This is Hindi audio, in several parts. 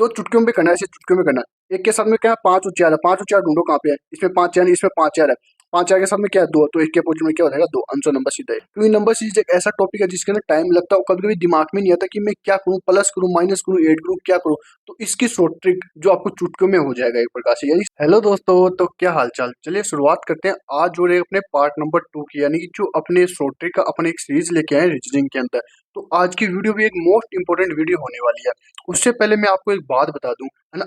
दो चुटकियों में करना है, ऐसे चुटकियों में करना है। एक के साथ में क्या है, 5 और 4 है, 5 और 4 ढूंढो कहाँ पे है, इसमें 5 यानी इसमें 5 4 है, 5 4 के साथ में क्या है 2, तो एक के अपोजिट में क्या हो जाएगा 2, आंसर नंबर सीधा है। क्योंकि नंबर सीरीज एक ऐसा टॉपिक है जिसके अंदर टाइम लगता है और कभी कभी दिमाग में नहीं आता कि मैं क्या करूँ, प्लस करूँ, माइनस करूँ, ऐड करूँ, क्या करूँ। तो इसकी शॉर्ट ट्रिक जो आपको चुटकियों में हो जाएगा एक प्रकार से। यानी हेलो दोस्तों, तो क्या हाल चाल, चलिए शुरुआत करते हैं आज जो अपने पार्ट नंबर 2 की, यानी कि जो अपने शॉर्ट ट्रिक का अपने एक सीरीज लेके आए रीजनिंग के अंदर। तो आज की वीडियो भी एक मोस्ट इंपॉर्टेंट वीडियो होने वाली है। उससे पहले मैं आपको एक बात बता दूं, है ना,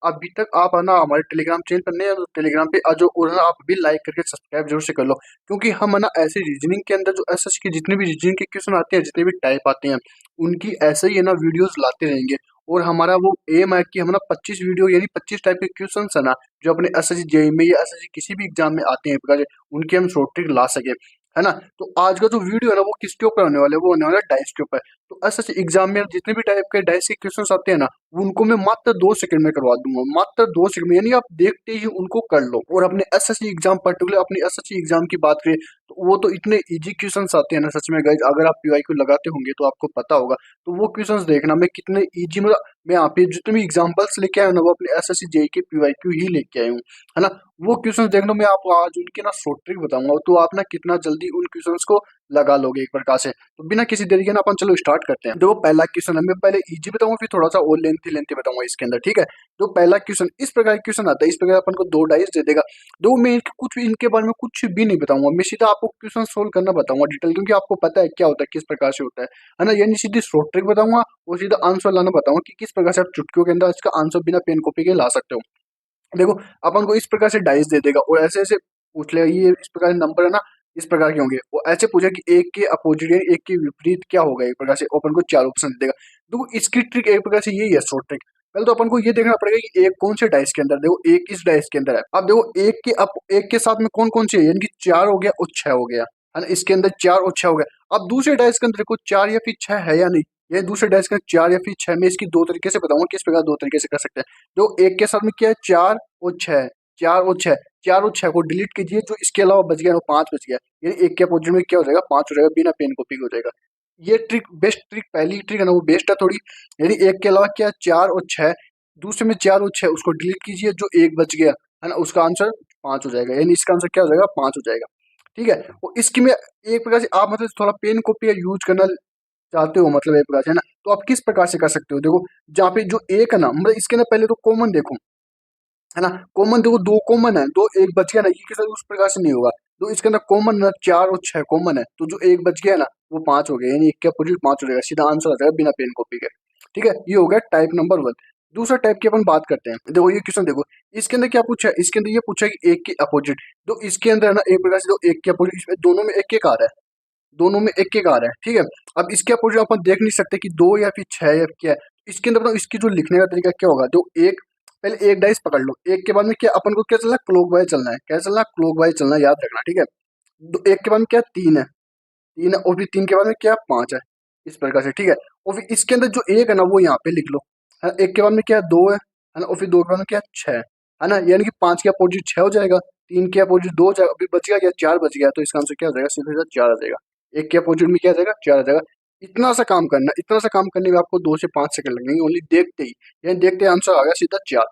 अभी तक आप है ना हमारे टेलीग्राम चैनल पर नहीं है तो टेलीग्राम पे आ जाओ और है ना आप भी लाइक करके सब्सक्राइब जरूर से कर लो। क्योंकि हम है ना ऐसे रीजनिंग के अंदर जो एसएससी के जितने भी रीजनिंग के क्वेश्चन आते हैं, जितने भी टाइप आते हैं, उनकी ऐसे ही है ना वीडियोस लाते रहेंगे। और हमारा वो एम है कि हम ना 25 वीडियो यानी 25 टाइप के क्वेश्चन है ना जो अपने एसएससी जेईई में या एसएससी किसी भी एग्जाम में आते हैं प्रकार से, उनके हम शॉर्ट ट्रिक ला सके, है ना। तो आज का जो वीडियो है ना वो किसके ऊपर होने वाला है, वो होने वाला है डाइस के ऊपर। तो एसएससी एग्जाम में जितने भी टाइप के डाइस के क्वेश्चंस आते हैं ना, उनको मैं मात्र 2 सेकंड में करवा दूंगा, मात्र 2 सेकंड में, यानी आप देखते ही उनको कर लो। और अपने एसएससी एग्जाम, पर्टिकुलर अपनी एसएससी एग्जाम की बात करें तो वो तो इतने इजी क्वेश्चंस आते हैं ना सच में गाइस, अगर आप पीवाईक्यू लगाते होंगे तो आपको पता होगा। तो वो क्वेश्चंस देखना मैं कितने इजी, मतलब मैं यहाँ पे जितने भी एग्जांपल्स लेके आया हूँ ना वो अपने एसएससी जेईई के पीवाईक्यू ही लेके आया हूँ, है ना। वो क्वेश्चंस देखना मैं आपको आज उनके ना शॉर्ट ट्रिक बताऊंगा, तो आप ना कितना जल्दी उन क्वेश्चंस को लगा लोगे एक प्रकार से। तो बिना किसी देरी के ना अपन चलो स्टार्ट करते हैं। देखो पहला क्वेश्चन है, मैं पहले इजी बताऊंगा फिर थोड़ा सा और लेंथी बताऊंगा इसके अंदर, ठीक है। तो पहला क्वेश्चन इस प्रकार क्वेश्चन आता है, इस प्रकार अपन को 2 डाइस दे देगा। दो मैं कुछ भी इनके बारे में कुछ भी नहीं बताऊंगा, मैं सीधा आपको क्वेश्चन सोल्व करना बताऊंगा डिटेल, क्योंकि आपको पता है क्या होता है, किस प्रकार से होता है ना। यानी सीधी शॉर्ट ट्रिक बताऊंगा और सीधा आंसर लाना बताऊंगा कि किस प्रकार से आप चुटकियों के अंदर इसका आंसर बिना पेन कॉपी के ला सकते हो। देखो अपन को इस प्रकार से डाइस दे देगा और ऐसे ऐसे पूछ लेगा, ये इस प्रकार नंबर है ना इस प्रकार के होंगे, वो ऐसे पूछे कि एक के अपोजिट यानी एक के विपरीत क्या होगा, एक प्रकार से अपन को 4 ऑप्शन दे देगा। देखो इसकी ट्रिक एक प्रकार से यही है शॉर्ट ट्रिक। पहले तो अपन को ये देखना पड़ेगा कि एक कौन से डाइस के अंदर, देखो एक इस डाइस के अंदर है। अब देखो एक के साथ में कौन कौन से है, यानी कि 4 हो गया और 6 हो गया, है ना, इसके अंदर 4 और 6 हो गया। अब दूसरे डाइस के अंदर देखो 4 या फिर 6 है या नहीं, ये दूसरे डाइस का 4 या फिर 6 में इसकी 2 तरीके से बताऊंगा किस प्रकार 2 तरीके से कर सकते हैं। जो एक के साथ में क्या है 4 और 6, 4 और 6, 4 और 6 को डिलीट कीजिए, जो इसके अलावा बच गया वो 5 बच गया, यानी एक के अपोजिट में क्या हो जाएगा 5 हो जाएगा, बिना पेन कॉपी हो जाएगा। ये ट्रिक बेस्ट ट्रिक, पहली ट्रिक है ना वो बेस्ट है थोड़ी। यानी एक के अलावा क्या 4 और 6, दूसरे में 4 और 6 उसको डिलीट कीजिए, जो एक बच गया है ना उसका आंसर 5 हो जाएगा, यानी इसका आंसर क्या हो जाएगा 5 हो जाएगा, ठीक है। और इसकी में एक प्रकार से आप मतलब थोड़ा पेन कॉपी का यूज करना चाहते हो, मतलब एक प्रकार से, है ना, तो आप किस प्रकार से कर सकते हो। देखो जहाँ पे जो एक है ना, मतलब इसके अंदर पहले तो कॉमन देखो, है ना, कॉमन देखो 2 कॉमन है, दो एक बच गया ना, ये किसी उस प्रकार से नहीं होगा। तो इसके अंदर कॉमन ना 4 और 6 कॉमन है, तो जो एक बच गया ना वो 5 हो गया, यानी एक के अपोजिट 5 हो जाएगा, सीधा आंसर आ जाएगा बिना पेन कॉपी के, ठीक है। ये हो गया टाइप नंबर 1। दूसरा टाइप की अपन बात करते हैं। देखो ये क्वेश्चन देखो, इसके अंदर क्या पूछा है, इसके अंदर ये पूछा है कि एक के अपोजिट, तो इसके अंदर है ना एक प्रकार से दो एक के अपोजिट, इसमें दोनों में एक एक आ रहा है, दोनों में एक एक आ रहा है, ठीक है। अब इसके अपोजिट अपन देख नहीं सकते कि 2 या फिर 6 या क्या है। इसके अंदर बताओ इसकी जो लिखने का तरीका क्या होगा। तो एक पहले एक डाइस पकड़ लो, एक के बाद में क्या अपन को क्या चलना है, क्लॉकवाइज चलना है, क्या चलना है, क्लॉकवाइज चलना है, याद रखना, ठीक है। एक के बाद में क्या 3 है, 3 है, और फिर 3 के बाद में क्या 5 है, इस प्रकार से, ठीक है। और फिर इसके अंदर जो एक है ना वो यहाँ पे लिख लो, है ना? एक के बाद में क्या 2 है ना, और फिर 2 के बाद में क्या 6 है ना, यानी कि 5 के अपोजिट 6 हो जाएगा, 3 के अपोजिट 2 हो जाएगा, अभी बच गया क्या 4 बच गया, तो इसका आंसर क्या हो जाएगा, सीधा सीधा 4 आ जाएगा। एक के अपोजिट में क्या आ जाएगा 4 आ जाएगा। इतना सा काम करना, इतना सा काम करने में आपको 2 से 5 सेकंड लगेंगे ओनली, देखते ही, यानी देखते ही आंसर आ गया सीधा 4।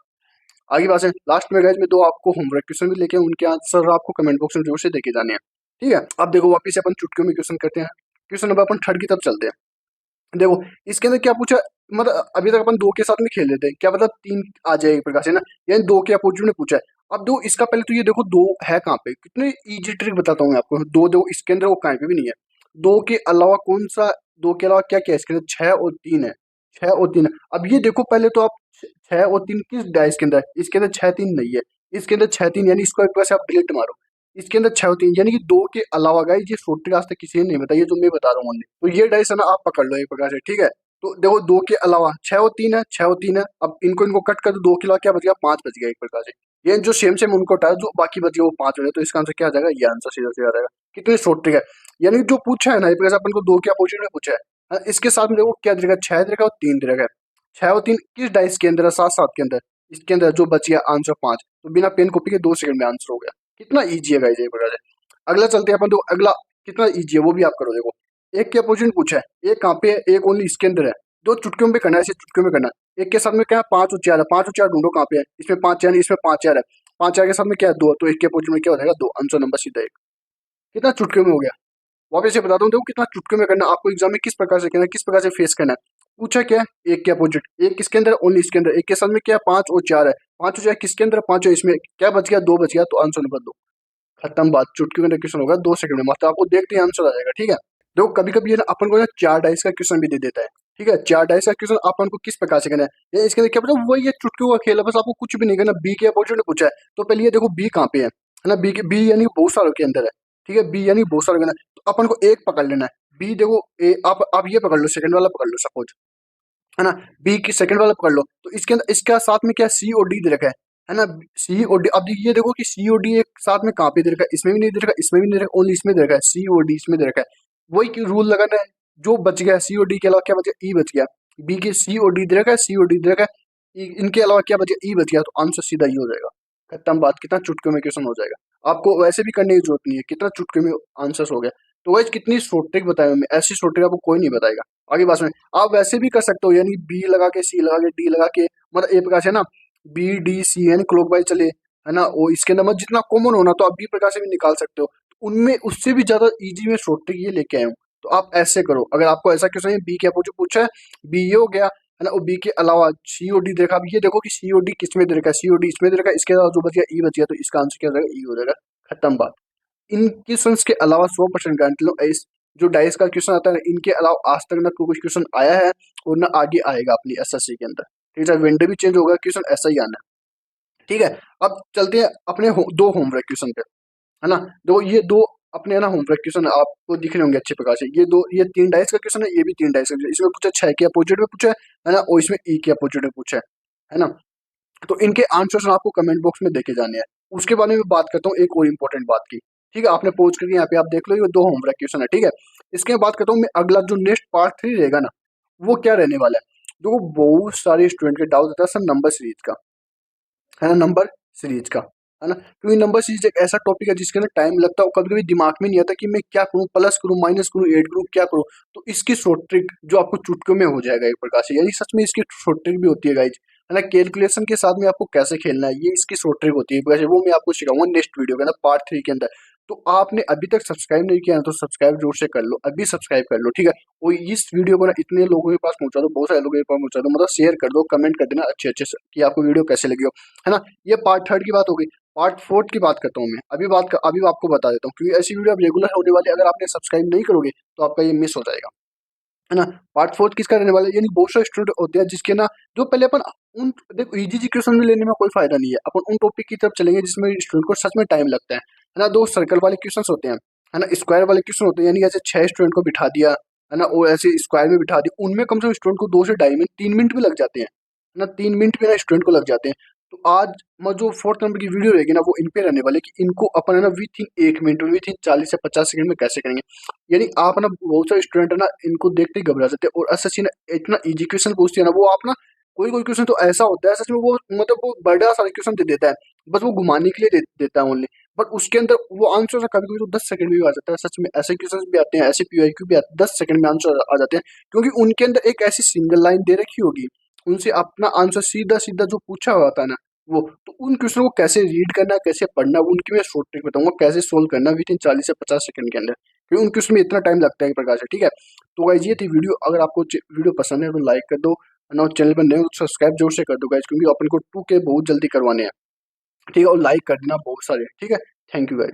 आगे बात है लास्ट में गाइस में दो आपको होमवर्क क्वेश्चन भी लेके उनके आंसर आपको कमेंट बॉक्स में जरूर से देखे जाने हैं, ठीक है। अब देखो वापिस से अपन चुटकियों में क्वेश्चन करते हैं। क्वेश्चन नंबर अपन थर्ड की तरफ चलते हैं। देखो इसके अंदर क्या पूछा, मतलब अभी तक अपन 2 के साथ में खेल लेते हैं, क्या मतलब 3 आ जाए एक प्रकार से ना, यानी 2 के अपोजिट में पूछा है। अब दो इसका पहले तो ये देखो 2 है कहाँ पे, कितने इजी ट्रिक बताता हूँ मैं आपको। 2 देखो इसके अंदर वो कहीं पे भी नहीं है। 2 के अलावा कौन सा, 2 के अलावा क्या क्या है इसके अंदर, 6 और 3 है, 6 और 3 है। अब ये देखो पहले तो आप 6 और 3 किस डाइस के अंदर है, इसके अंदर 6 3 नहीं है, इसके अंदर 6 3, यानी इसको एक बार से आप डिलीट मारो। इसके अंदर 6 और 3 यानी कि 2 के अलावा गाइस ये शॉर्ट ट्रिक आज तक किसी ने नहीं बताई, ये जो मैं बता रहा हूँ only। तो ये डाइस है ना आप पकड़ लो एक प्रकार से, ठीक है। तो देखो 2 के अलावा 6 और 3 है, 6 और 3 है। अब इनको इनको कट कर दो, 2 के अलावा क्या बच गया 5 बच गया एक प्रकार से। ये जो सेम सेम उनको हटाया, जो बाकी बच गया वो 5 हो गया, तो इसका आंसर क्या आ जाएगा, ये आंसर सीधा सीधा आ जाएगा। कितनी शॉर्ट ट्रिक है, यानी जो पूछा है ना एक प्रकार से अपन को 2 के अपोजिट में पूछा है। इसके साथ में देखो क्या दिखेगा, 6 दिखेगा और 3 दिखेगा। 6 और 3 किस डाइस के अंदर है, 7 7 के अंदर, इसके अंदर जो बच गया आंसर 5, तो बिना पेन कॉपी के 2 सेकंड में आंसर हो गया। कितना ईजी है गाइस ये प्रकार से। अगला चलते हैं अपन, तो अगला कितना ईजी है वो भी आप करो। देखो एक के अपोजिट पूछा है, एक कहाँ पे है, एक ओनली इसके अंदर है, दो चुटकियों में करना है, ऐसे चुटकियों में करना है। एक के साथ में क्या है, पांच उच्चार है, पांच उच्चार ढूंढो कहाँ पे है, इसमें पांच चेयर इसमें पांच चेयर है, पांच चेयर के साथ में क्या है दो, तो एक के अपोजिट में क्या हो जाएगा दो, आंसर नंबर सीधा एक। कितना चुटकियों में हो गया। वापस से बताता हूँ, देखो कितना चुटकियों में करना है, आपको एग्जाम में किस प्रकार से करना है, किस प्रकार से फेस करना है। पूछा क्या है, एक के अपोजिट, एक किसके अंदर, ओनली इसके अंदर, एक के साथ में क्या है पांच और चार है, पांच और चार किसके अंदर, पांच और इसमें क्या बच गया, दो बच गया, तो आंसर नंबर दो। खत्म बात, चुटकी का क्वेश्चन होगा 2 सेकंड में, मतलब आपको देखते ही आंसर आ जाएगा। ठीक है, देखो कभी कभी ये ना अपन को ना 4 डाइस का क्वेश्चन भी दे देता है। ठीक है, 4 डाइस का क्वेश्चन अपन को किस प्रकार से करना है, ये इसके अंदर क्या पता, वही ये चुटकियों का खेल है, बस आपको कुछ भी नहीं करना। बी के अपोजिट ने पूछा है, तो पहले ये देखो बी कहाँ पे है ना, बी यानी बहुत सारों के अंदर है। ठीक है, बी यानी बहुत सारे के अंदर, तो अपन को एक पकड़ लेना है। बी देखो आप ये पकड़ लो, सेकंड वाला पकड़ लो सपोज, है ना। बी की सेकंड वाला पकड़ लो, तो इसके अंदर इसका साथ में क्या सी और डी दे रखा है ना। सी और डी, अब ये देखो कि सी और डी एक साथ में कहाँ पे दे रखा है, इसमें भी नहीं दे रखा, इसमें भी नहीं दे रखा, ओनली इसमें दे रखा है, सी और डी इसमें दे रखा है। वही रूल लगाना है, जो बच गया सी और डी के अलावा क्या बच गया, ई बच गया। बी के सी और डी दे रखा है, सी और डी दे रखा है, इनके अलावा क्या बच गया, ई बच गया, तो आंसर सीधा ई हो जाएगा। खत्म बात, कितना चुटकियों में क्वेश्चन हो जाएगा, आपको वैसे भी करने की जरूरत नहीं है, कितना चुटकियों में आंसर हो गया। तो वही कितनी शॉर्ट ट्रिक बताई मैं, ऐसी शॉर्ट ट्रिक आपको कोई नहीं बताएगा। आगे बात में आप वैसे भी कर सकते हो, यानी बी लगा के सी लगा के डी लगा के, मतलब एक प्रकार से ना बी डी सी यानी क्लॉकवाइज चले, है ना। वो इसके अंदर जितना कॉमन होना, तो आप बी प्रकार से भी निकाल सकते हो। तो उनमें उससे भी ज्यादा इजी में शॉर्ट ट्रिक ये लेके आया हूँ। तो आप ऐसे करो, अगर आपको ऐसा क्वेश्चन है बी के अपोजिट पूछा है, बी ये हो गया, है ना, और बी के अलावा सी ओ डी देखा, अब ये देखो कि सी ओ डी किस में दे रखा है, सी ओ डी इसमें दे रखा है, इसके अलावा जो बच गया ई बच गया, तो इसका आंसर क्या हो जाएगा, ई हो जाएगा। खत्म बात। इन क्वेश्चंस के अलावा 100% गारंटी लो, इस जो डाइस का क्वेश्चन आता है इनके अलावा आज तक ना कोई क्वेश्चन आया है और ना आगे आएगा अपनी एसएससी के अंदर। ठीक है, विंडो भी चेंज होगा, क्वेश्चन ऐसा ही आना है। ठीक है, अब चलते हैं अपने दो होमवर्क क्वेश्चन पे, है ना। दो ये दो अपने ना होमवर्क क्वेश्चन आपको दिख रहे होंगे अच्छे प्रकार से, ये दो, ये 3 डाइस का क्वेश्चन है, ये भी 3 डाइस का क्वेश्चन, इसमें पूछा 6 के अपोजिट में पूछा है ना, और इसमें ई के अपोजिट में पूछा है ना। तो इनके आंसर्स आपको कमेंट बॉक्स में देखे जाने हैं। उसके बारे में बात करता हूँ एक और इम्पोर्टेंट बात की। ठीक है, आपने पहुंच करके यहाँ पे आप देख लो, ये दो होमवर्क क्वेश्चन है। ठीक है, इसके बात करता हूँ मैं, अगला जो नेक्स्ट पार्ट 3 रहेगा ना, वो क्या रहने वाला है। देखो बहुत सारे स्टूडेंट के डाउट होता है सर नंबर सीरीज का, है ना, नंबर सीरीज का, है ना। क्योंकि नंबर सीरीज एक ऐसा टॉपिक है जिसके ना टाइम लगता है, और कभी कभी दिमाग में नहीं आता कि मैं क्या करूँ, प्लस करूँ माइनस करूँ ऐड करूँ क्या करूँ। तो इसकी शॉर्ट ट्रिक जो आपको चुटकियों में हो जाएगा एक प्रकार से, यानी सच में इसकी शॉर्ट ट्रिक भी होती है गाइज, है ना। कैलकुलेशन के साथ में आपको कैसे खेलना है, ये इसकी शॉर्ट ट्रिक होती है, वैसे वो मैं आपको सिखाऊंगा नेक्स्ट वीडियो के अंदर पार्ट 3 के अंदर। तो आपने अभी तक सब्सक्राइब नहीं किया है तो सब्सक्राइब जोर से कर लो, अभी सब्सक्राइब कर लो। ठीक है, और इस वीडियो को ना इतने लोगों के पास पहुंचा दो, बहुत सारे लोगों के पास पहुंचा दो, मतलब शेयर कर दो, कमेंट कर देना अच्छे अच्छे से कि आपको वीडियो कैसे लगी हो, है ना। ये पार्ट 3 की बात हो गई। पार्ट 4 की बात करता हूँ मैं, अभी आपको बता देता हूँ, क्योंकि ऐसी वीडियो अब रेगुलर होने वाली है, अगर आपने सब्सक्राइब नहीं करोगे तो आपका ये मिस हो जाएगा, है ना। पार्ट 4 किसका रहने वाला है, यानी बहुत सारे स्टूडेंट होते हैं जिसके ना, जो पहले अपन उन, देखो इजी जी क्वेश्चन में लेने में कोई फायदा नहीं है, अपन उन टॉपिक की तरफ चलेंगे जिसमें स्टूडेंट को सच में टाइम लगता है ना। दो सर्कल वाले क्वेश्चन होते हैं, है ना, स्क्वायर वाले क्वेश्चन होते हैं, यानी ऐसे 6 स्टूडेंट को बिठा दिया, है ना, और ऐसे स्क्वायर में बिठा दिया, उनमें कम से कम स्टूडेंट को 2 से 2.5 मिनट 3 मिनट भी लग जाते हैं, है ना, 3 मिनट भी ना स्टूडेंट को लग जाते हैं। तो आज जो 4th नंबर की वीडियो रहेगी ना, वो इन पे रहने वाली है कि इनको अपन है ना विथ इन 1 मिनट विथ इन 40 से 50 सेकंड में कैसे करेंगे। यानी आप ना, बहुत सारे स्टूडेंट है ना, इनको देखते ही घबरा जाते हैं, और एसएससी ना इतना इजी क्वेश्चन पूछती है ना, वो आप ना, कोई कोई क्वेश्चन तो ऐसा होता है सच में, वो मतलब वो बड़ा सारा क्वेश्चन दे देता है, बस वो घुमाने के लिए देता है ओनली, बट उसके अंदर वो आंसर कभी कभी तो 10 सेकंड में भी आ जाता है। सच में ऐसे क्वेश्चन भी आते हैं, ऐसे पीआईक्यू भी आते हैं, 10 सेकंड में आंसर आ जाते हैं, क्योंकि उनके अंदर एक ऐसी सिंगल लाइन दे रखी होगी, उनसे अपना आंसर सीधा सीधा जो पूछा हुआ था ना, वो तो उन क्वेश्चन को कैसे रीड करना है, कैसे पढ़ना है, उनकी मैं शॉर्ट ट्रिक बताऊंगा, कैसे सोल्व करना विद इन 40 से 50 सेकंड के अंदर, क्योंकि उन क्वेश्चन में इतना टाइम लगता है एक प्रकार से। ठीक है, तो गाइज ये थी वीडियो, अगर आपको वीडियो पसंद है तो लाइक कर दो, और चैनल पर नए हो तो सब्सक्राइब जरूर से कर दो गाइज, क्योंकि अपन को 2K बहुत जल्दी करवाने हैं। ठीक है, और लाइक कर देना बहुत सारे। ठीक है, थैंक यू गाइज।